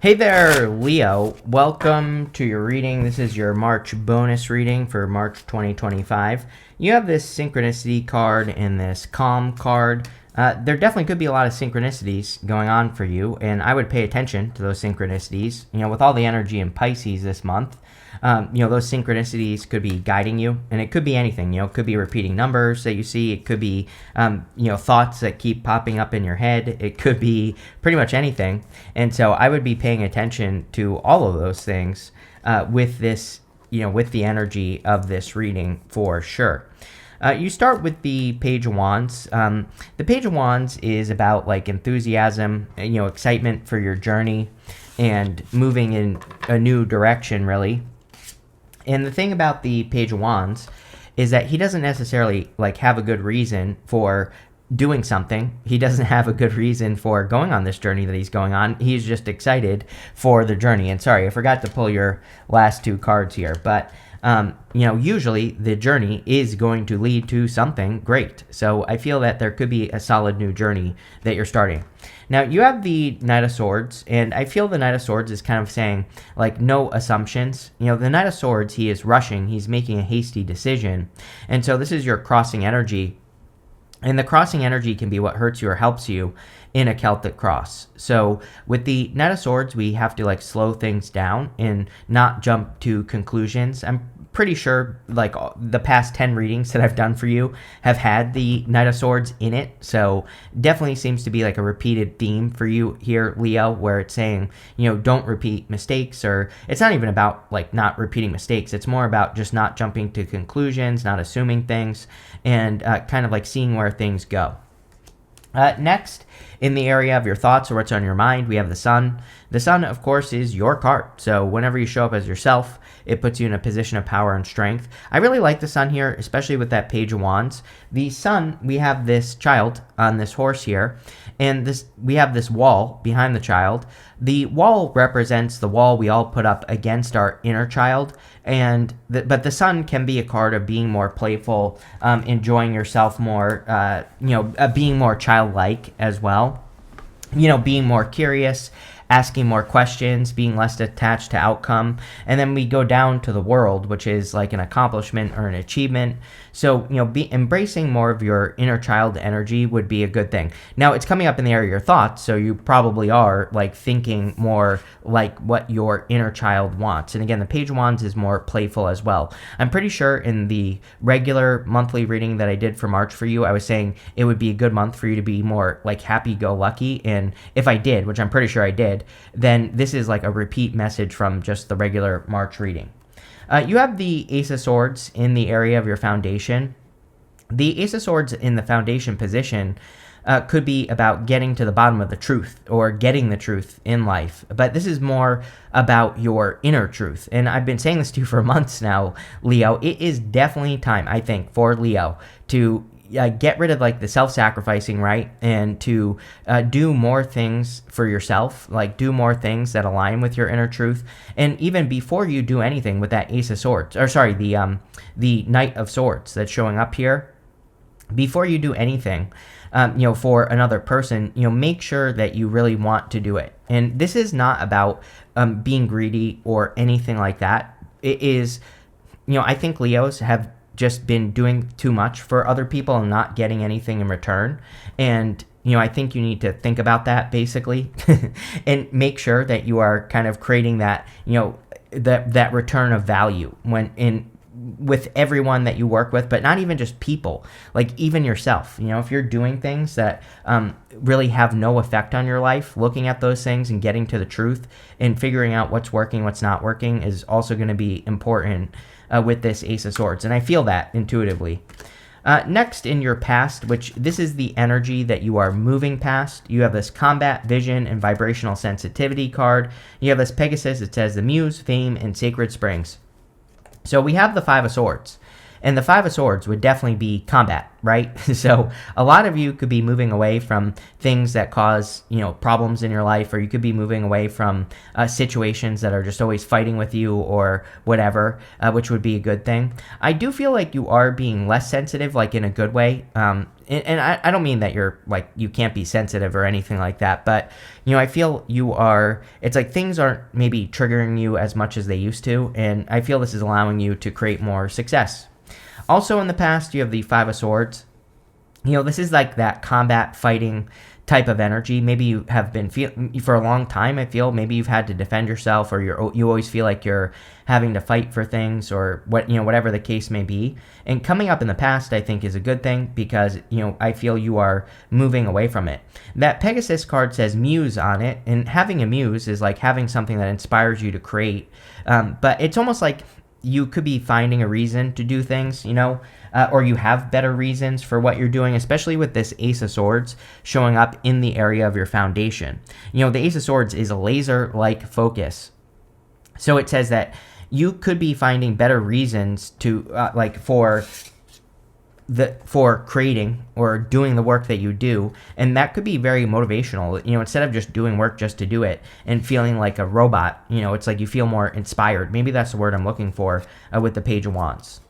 Hey there, Leo. Welcome to your reading. This is your March bonus reading for March 2025. You have this synchronicity card and this calm card. There definitely could be a lot of synchronicities going on for you, and I would pay attention to those synchronicities. With all the energy in Pisces this month, those synchronicities could be guiding you, and it could be anything. It could be repeating numbers that you see. It could be, thoughts that keep popping up in your head. It could be pretty much anything. And so I would be paying attention to all of those things with this, with the energy of this reading for sure. You start with the Page of Wands. The Page of Wands is about like enthusiasm, excitement for your journey and moving in a new direction, really. And the thing about the Page of Wands is that he doesn't necessarily like have a good reason for doing something. He doesn't have a good reason for going on this journey that he's going on. He's just excited for the journey. And sorry, I forgot to pull your last two cards here, but usually the journey is going to lead to something great. So I feel that there could be a solid new journey that you're starting. Now you have the Knight of Swords, and I feel the Knight of Swords is kind of saying like no assumptions. The Knight of Swords, he is rushing, he's making a hasty decision. And so this is your crossing energy. And the crossing energy can be what hurts you or helps you in a Celtic cross. So with the Knight of Swords, we have to like slow things down and not jump to conclusions. I'm pretty sure like the past 10 readings that I've done for you have had the Knight of Swords in it. So definitely seems to be like a repeated theme for you here, Leo, where it's saying, don't repeat mistakes, or it's not even about like not repeating mistakes. It's more about just not jumping to conclusions, not assuming things, and kind of like seeing where things go. Next, in the area of your thoughts or what's on your mind, we have the Sun. The Sun, of course, is your card. So whenever you show up as yourself, it puts you in a position of power and strength. I really like the Sun here, especially with that Page of Wands. The Sun, we have this child on this horse here, and we have this wall behind the child. The wall represents the wall we all put up against our inner child, but the Sun can be a card of being more playful, enjoying yourself more, being more childlike as well, being more curious, asking more questions, being less attached to outcome. And then we go down to the World, which is like an accomplishment or an achievement. So, embracing more of your inner child energy would be a good thing. Now, it's coming up in the area of your thoughts, so you probably are like thinking more like what your inner child wants. And again, the Page of Wands is more playful as well. I'm pretty sure in the regular monthly reading that I did for March for you, I was saying it would be a good month for you to be more like happy-go-lucky. And if I did, which I'm pretty sure I did, then this is like a repeat message from just the regular March reading. You have the Ace of Swords in the area of your foundation. The Ace of Swords in the foundation position could be about getting to the bottom of the truth or getting the truth in life. But this is more about your inner truth. And I've been saying this to you for months now, Leo. It is definitely time, I think, for Leo to get rid of like the self-sacrificing, right? And to do more things for yourself, like do more things that align with your inner truth. And even before you do anything with that Ace of Swords, or sorry, the Knight of Swords that's showing up here, before you do anything, for another person, make sure that you really want to do it. And this is not about being greedy or anything like that. It is, I think Leos have just been doing too much for other people and not getting anything in return. And, I think you need to think about that basically and make sure that you are kind of creating that, that return of value with everyone that you work with, but not even just people, like even yourself. If you're doing things that really have no effect on your life, looking at those things and getting to the truth and figuring out what's working, what's not working is also going to be important with this Ace of Swords. And I feel that intuitively. Next, in your past, which this is the energy that you are moving past, you have this Combat, Vision, and Vibrational Sensitivity card. You have this Pegasus. It says the Muse, Fame, and Sacred Springs. So we have the Five of Swords. And the Five of Swords would definitely be combat, right? So a lot of you could be moving away from things that cause, problems in your life, or you could be moving away from situations that are just always fighting with you or whatever, which would be a good thing. I do feel like you are being less sensitive, like in a good way. And I don't mean that you're like, you can't be sensitive or anything like that, but I feel you are, it's like things aren't maybe triggering you as much as they used to, and I feel this is allowing you to create more success. Also in the past, you have the Five of Swords. This is like that combat fighting type of energy. Maybe you have been for a long time. I feel maybe you've had to defend yourself, or you always feel like you're having to fight for things, or whatever the case may be. And coming up in the past, I think, is a good thing, because I feel you are moving away from it. That Pegasus card says Muse on it, and having a muse is like having something that inspires you to create. But it's almost like you could be finding a reason to do things, or you have better reasons for what you're doing, especially with this Ace of Swords showing up in the area of your foundation. The Ace of Swords is a laser-like focus. So it says that you could be finding better reasons to, for creating or doing the work that you do, and that could be very motivational. Instead of just doing work just to do it and feeling like a robot, it's like you feel more inspired. Maybe that's the word I'm looking for with the Page of Wands.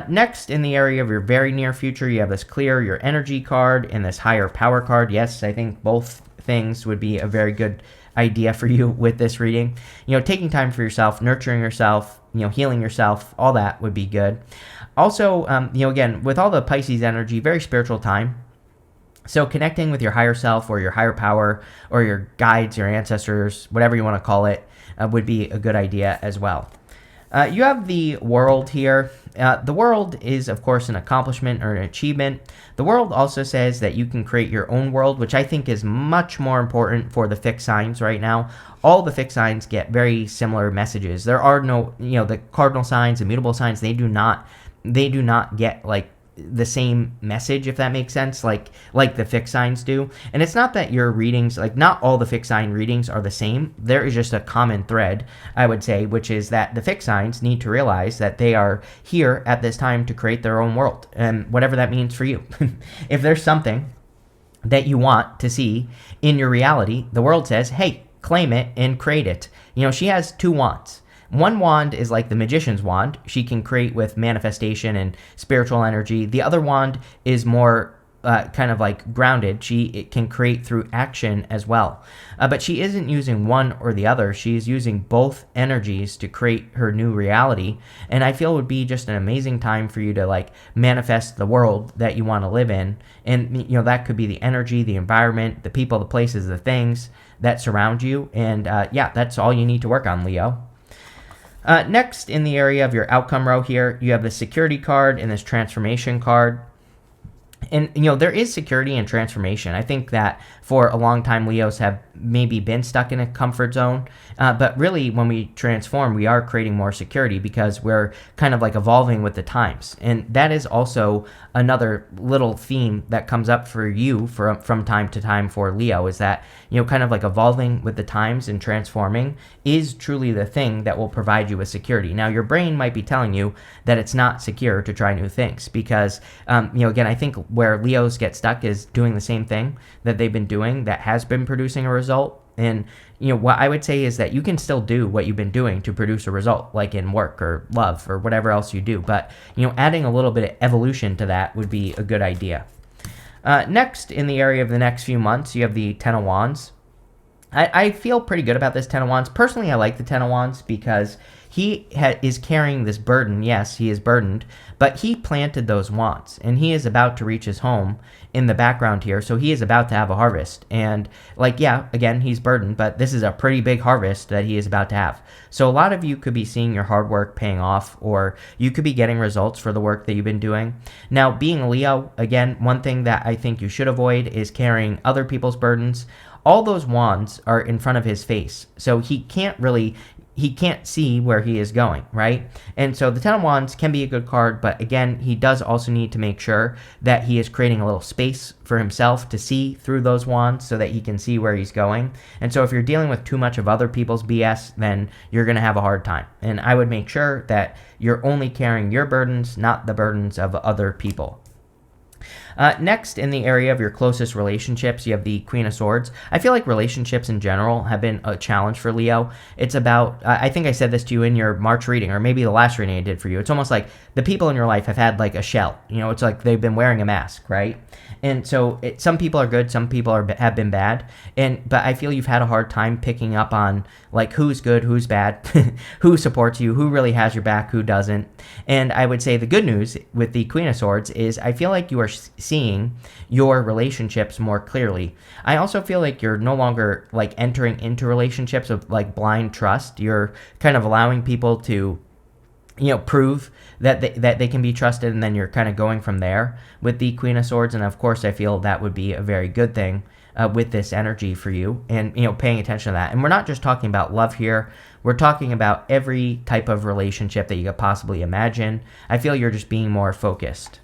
Next, in the area of your very near future, you have this Clear Your Energy card and this Higher Power card. Yes, I think both things would be a very good idea for you with this reading. Taking time for yourself, nurturing yourself, healing yourself, all that would be good. Also, again, with all the Pisces energy, very spiritual time. So connecting with your higher self or your higher power or your guides, your ancestors, whatever you want to call it, would be a good idea as well. You have the World here. The World is, of course, an accomplishment or an achievement. The World also says that you can create your own world, which I think is much more important for the fixed signs right now. All the fixed signs get very similar messages. There are no, the cardinal signs, immutable signs, they do not get like the same message, if that makes sense, like the fixed signs do. And it's not that your readings, like not all the fixed sign readings are the same. There is just a common thread, I would say, which is that the fixed signs need to realize that they are here at this time to create their own world, and whatever that means for you. If there's something that you want to see in your reality, the World says, hey, claim it and create it. She has two wands. One wand is like the magician's wand. She can create with manifestation and spiritual energy. The other wand is more kind of like grounded. It can create through action as well. But she isn't using one or the other. She's using both energies to create her new reality. And I feel it would be just an amazing time for you to like manifest the world that you want to live in. And, that could be the energy, the environment, the people, the places, the things that surround you. And that's all you need to work on, Leo. Next, in the area of your outcome row here, you have the security card and this transformation card. And, there is security and transformation. I think that for a long time, Leos have maybe been stuck in a comfort zone. But really, when we transform, we are creating more security because we're kind of like evolving with the times. And that is also another little theme that comes up for you from time to time for Leo, is that, kind of like evolving with the times and transforming is truly the thing that will provide you with security. Now, your brain might be telling you that it's not secure to try new things because, again, I think where Leos get stuck is doing the same thing that they've been doing that has been producing a result. And, what I would say is that you can still do what you've been doing to produce a result, like in work or love or whatever else you do. But, adding a little bit of evolution to that would be a good idea. Next, in the area of the next few months, you have the Ten of Wands. I feel pretty good about this Ten of Wands. Personally, I like the Ten of Wands because he is carrying this burden. Yes, he is burdened, but he planted those wands, and he is about to reach his home in the background here, so he is about to have a harvest. And, again, he's burdened, but this is a pretty big harvest that he is about to have. So a lot of you could be seeing your hard work paying off, or you could be getting results for the work that you've been doing. Now, being a Leo, again, one thing that I think you should avoid is carrying other people's burdens. All those wands are in front of his face, so he can't really he can't see where he is going, right? And so the Ten of Wands can be a good card, but again, he does also need to make sure that he is creating a little space for himself to see through those wands so that he can see where he's going. And so if you're dealing with too much of other people's BS, then you're going to have a hard time. And I would make sure that you're only carrying your burdens, not the burdens of other people. Next, in the area of your closest relationships, you have the Queen of Swords. I feel like relationships in general have been a challenge for Leo. It's about, I think I said this to you in your March reading, or maybe the last reading I did for you. It's almost like the people in your life have had like a shell. It's like they've been wearing a mask, right? And so some people are good, some people have been bad. But I feel you've had a hard time picking up on like who's good, who's bad, who supports you, who really has your back, who doesn't. And I would say the good news with the Queen of Swords is I feel like you are seeing your relationships more clearly. I also feel like you're no longer like entering into relationships of like blind trust. You're kind of allowing people to prove that they can be trusted, and then you're kind of going from there with the Queen of Swords. And of course, I feel that would be a very good thing with this energy for you, and paying attention to that. And we're not just talking about love here. We're talking about every type of relationship that you could possibly imagine. I feel you're just being more focused.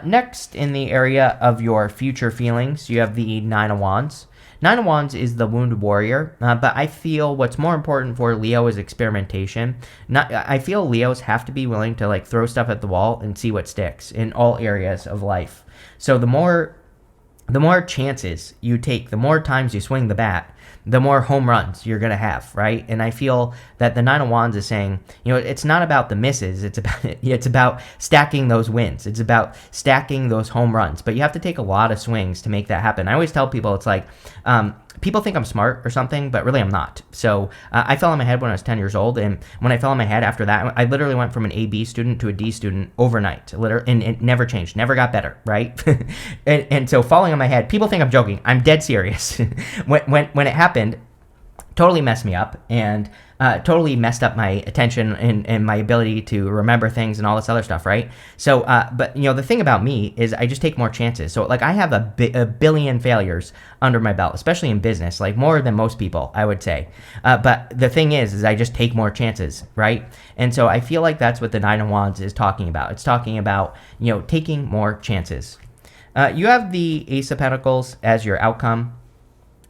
Next, in the area of your future feelings, you have the Nine of Wands. Nine of Wands is the wounded warrior, but I feel what's more important for Leo is experimentation. I feel Leos have to be willing to like throw stuff at the wall and see what sticks in all areas of life. So the more chances you take, the more times you swing the bat, the more home runs you're going to have, right? And I feel that the Nine of Wands is saying, it's not about the misses. It's about stacking those wins. It's about stacking those home runs. But you have to take a lot of swings to make that happen. I always tell people, it's like, people think I'm smart or something, but really I'm not. So I fell on my head when I was 10 years old. And when I fell on my head after that, I literally went from an A/B student to a D student overnight. And it never changed, never got better, right? and so falling on my head, people think I'm joking. I'm dead serious. when it happened, totally messed me up and totally messed up my attention and my ability to remember things and all this other stuff, right? So, but the thing about me is I just take more chances. So like I have a billion failures under my belt, especially in business, like more than most people, I would say. But the thing is I just take more chances, right? And so I feel like that's what the Nine of Wands is talking about. It's talking about, taking more chances. You have the Ace of Pentacles as your outcome.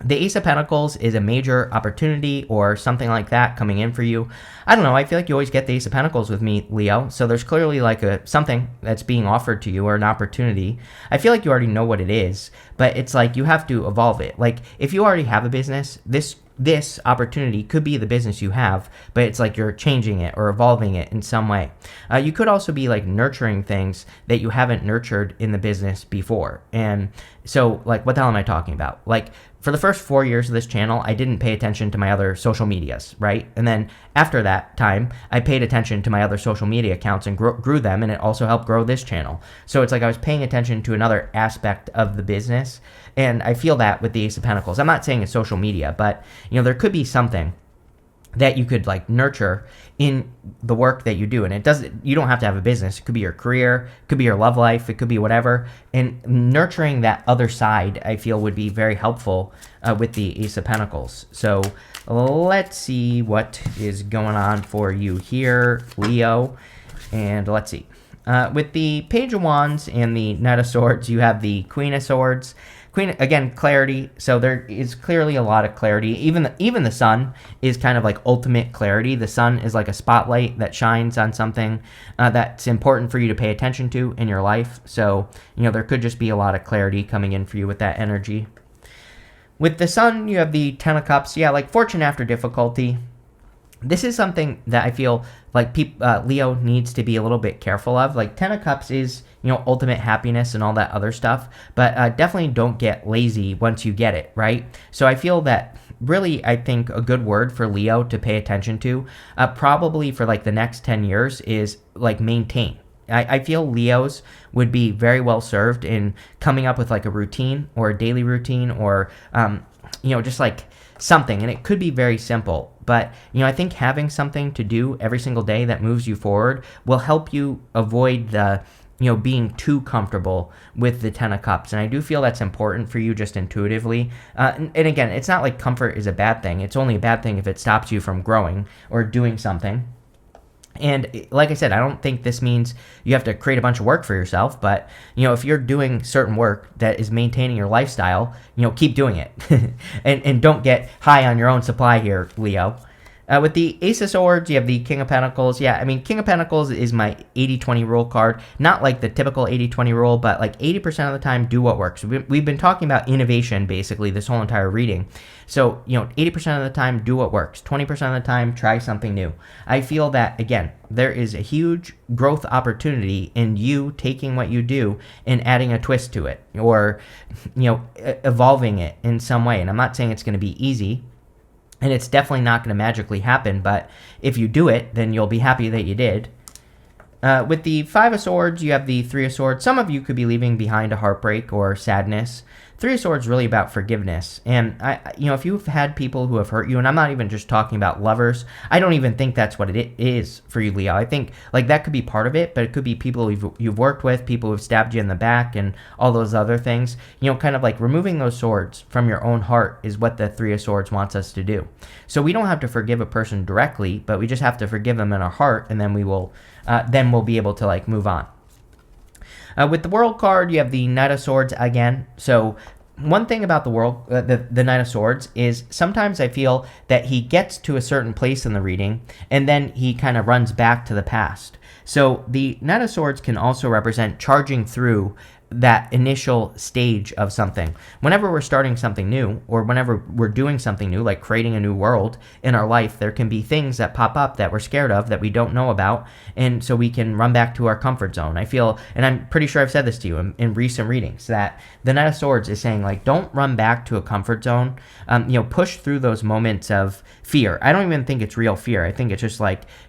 The Ace of Pentacles is a major opportunity or something like that coming in for you. I don't know. I feel like you always get the Ace of Pentacles with me, Leo. So there's clearly like something that's being offered to you or an opportunity. I feel like you already know what it is, but it's like you have to evolve it. Like if you already have a business, this opportunity could be the business you have, but it's like you're changing it or evolving it in some way. You could also be like nurturing things that you haven't nurtured in the business before. And so like, what the hell am I talking about? Like for the first 4 years of this channel, I didn't pay attention to my other social medias, right? And then after that time, I paid attention to my other social media accounts and grew them, and it also helped grow this channel. So it's like I was paying attention to another aspect of the business, and I feel that with the Ace of Pentacles. I'm not saying it's social media, but there could be something that you could like nurture in the work that you do. And you don't have to have a business. It could be your career, it could be your love life, it could be whatever. And nurturing that other side, I feel would be very helpful with the Ace of Pentacles. So let's see what is going on for you here, Leo. And let's see. With the Page of Wands and the Knight of Swords, you have the Queen of Swords. Queen, again, clarity. So there is clearly a lot of clarity. Even the sun is kind of like ultimate clarity. The sun is like a spotlight that shines on something that's important for you to pay attention to in your life. So, there could just be a lot of clarity coming in for you with that energy. With the sun, you have the Ten of Cups. Yeah, like fortune after difficulty. This is something that I feel like Leo needs to be a little bit careful of. Like Ten of Cups is, ultimate happiness and all that other stuff. But definitely don't get lazy once you get it, right? So I feel that really, I think a good word for Leo to pay attention to, probably for like the next 10 years is like maintain. I feel Leos would be very well served in coming up with like a routine or a daily routine or, just like something. And it could be very simple. But, I think having something to do every single day that moves you forward will help you avoid the being too comfortable with the Ten of Cups. And I do feel that's important for you just intuitively. And again, it's not like comfort is a bad thing. It's only a bad thing if it stops you from growing or doing something. And like I said, I don't think this means you have to create a bunch of work for yourself, but, if you're doing certain work that is maintaining your lifestyle, keep doing it. and don't get high on your own supply here, Leo. With the Ace of Swords, you have the King of Pentacles. Yeah, I mean, King of Pentacles is my 80-20 rule card. Not like the typical 80-20 rule, but like 80% of the time, do what works. We've been talking about innovation, basically, this whole entire reading. So, 80% of the time, do what works. 20% of the time, try something new. I feel that, again, there is a huge growth opportunity in you taking what you do and adding a twist to it, or, evolving it in some way. And I'm not saying it's going to be easy. And it's definitely not going to magically happen, but if you do it, then you'll be happy that you did. With the Five of Swords, you have the Three of Swords. Some of you could be leaving behind a heartbreak or sadness. Three of Swords is really about forgiveness. And, if you've had people who have hurt you, and I'm not even just talking about lovers, I don't even think that's what it is for you, Leo. I think, that could be part of it, but it could be people you've worked with, people who've stabbed you in the back, and all those other things. Kind of like removing those swords from your own heart is what the Three of Swords wants us to do. So we don't have to forgive a person directly, but we just have to forgive them in our heart, and then we'll be able to, move on. With the World card, you have the Knight of Swords again. So one thing about the Knight of Swords is sometimes I feel that he gets to a certain place in the reading, and then he kind of runs back to the past. So the Knight of Swords can also represent charging through that initial stage of something. Whenever we're starting something new, or whenever we're doing something new, like creating a new world in our life, there can be things that pop up that we're scared of, that we don't know about, and so we can run back to our comfort zone. I feel, and I'm pretty sure I've said this to you in recent readings, that the Knight of Swords is saying, don't run back to a comfort zone. Push through those moments of fear. I don't even think it's real fear. I think it's just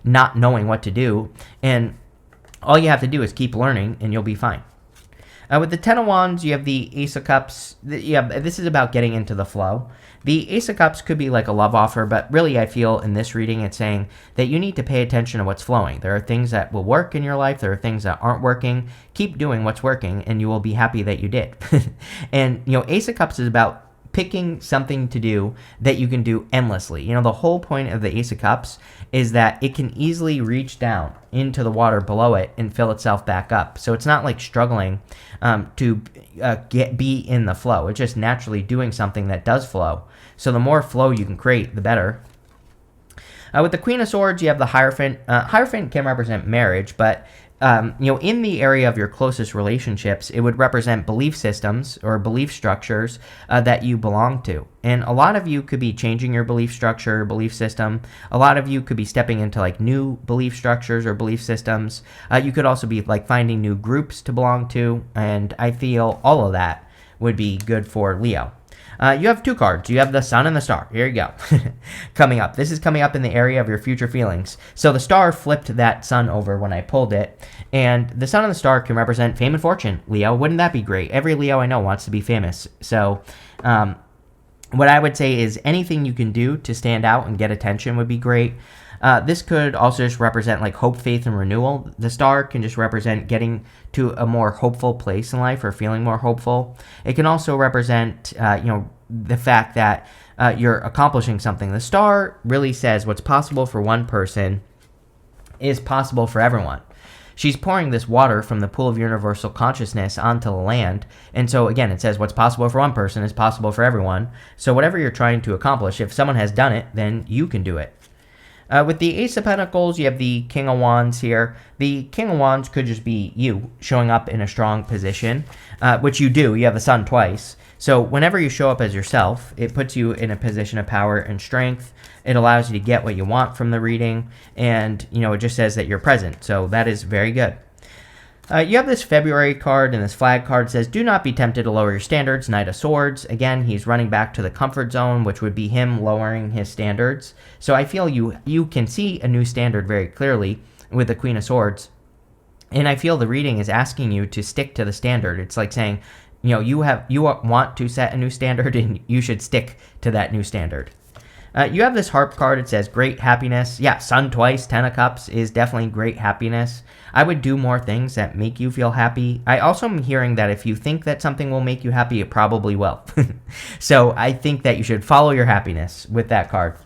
not knowing what to do, and all you have to do is keep learning, and you'll be fine. With the Ten of Wands, you have the Ace of Cups. This is about getting into the flow. The Ace of Cups could be like a love offer, but really I feel in this reading it's saying that you need to pay attention to what's flowing. There are things that will work in your life. There are things that aren't working. Keep doing what's working, and you will be happy that you did. And, Ace of Cups is about picking something to do that you can do endlessly. The whole point of the Ace of Cups is that it can easily reach down into the water below it and fill itself back up. So it's not like struggling to be in the flow. It's just naturally doing something that does flow. So the more flow you can create, the better. With the Queen of Swords, you have the Hierophant. Hierophant can represent marriage, but in the area of your closest relationships, it would represent belief systems or belief structures that you belong to. And a lot of you could be changing your belief structure or belief system. A lot of you could be stepping into new belief structures or belief systems. You could also be finding new groups to belong to. And I feel all of that would be good for Leo. You have two cards. You have the Sun and the Star. Here you go. Coming up. This is coming up in the area of your future feelings. So the Star flipped that Sun over when I pulled it. And the Sun and the Star can represent fame and fortune, Leo. Wouldn't that be great? Every Leo I know wants to be famous. So what I would say is anything you can do to stand out and get attention would be great. This could also just represent hope, faith, and renewal. The Star can just represent getting to a more hopeful place in life or feeling more hopeful. It can also represent, the fact that you're accomplishing something. The Star really says what's possible for one person is possible for everyone. She's pouring this water from the pool of universal consciousness onto the land. And so, again, it says what's possible for one person is possible for everyone. So whatever you're trying to accomplish, if someone has done it, then you can do it. With the Ace of Pentacles, you have the King of Wands here. The King of Wands could just be you showing up in a strong position, which you do. You have the Sun twice. So whenever you show up as yourself, it puts you in a position of power and strength. It allows you to get what you want from the reading, and it just says that you're present. So that is very good. You have this February card, and this flag card says, do not be tempted to lower your standards, Knight of Swords. Again, he's running back to the comfort zone, which would be him lowering his standards. So I feel you can see a new standard very clearly with the Queen of Swords. And I feel the reading is asking you to stick to the standard. It's like saying, you want to set a new standard, and you should stick to that new standard. You have this harp card. It says great happiness. Yeah, sun twice, 10 of cups is definitely great happiness. I would do more things that make you feel happy. I also am hearing that if you think that something will make you happy, it probably will. So I think that you should follow your happiness with that card.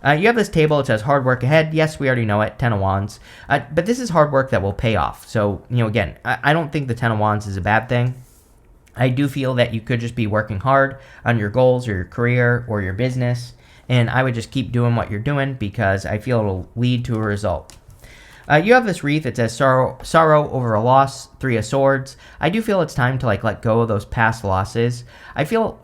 You have this table. It says hard work ahead. Yes, we already know it. 10 of Wands. But this is hard work that will pay off. So, again, I don't think the 10 of Wands is a bad thing. I do feel that you could just be working hard on your goals or your career or your business. And I would just keep doing what you're doing because I feel it'll lead to a result. You have this wreath. It says sorrow over a loss, 3 of Swords. I do feel it's time to let go of those past losses. I feel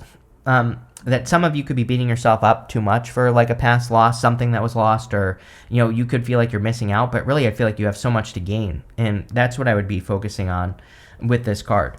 that some of you could be beating yourself up too much for a past loss, something that was lost, or you could feel like you're missing out. But really, I feel like you have so much to gain, and that's what I would be focusing on with this card.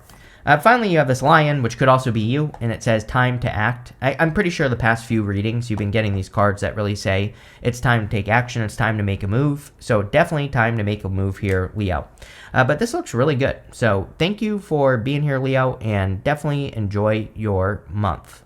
Finally, you have this lion, which could also be you, and it says time to act. I'm pretty sure the past few readings, you've been getting these cards that really say it's time to take action, it's time to make a move. So definitely time to make a move here, Leo. But this looks really good. So thank you for being here, Leo, and definitely enjoy your month.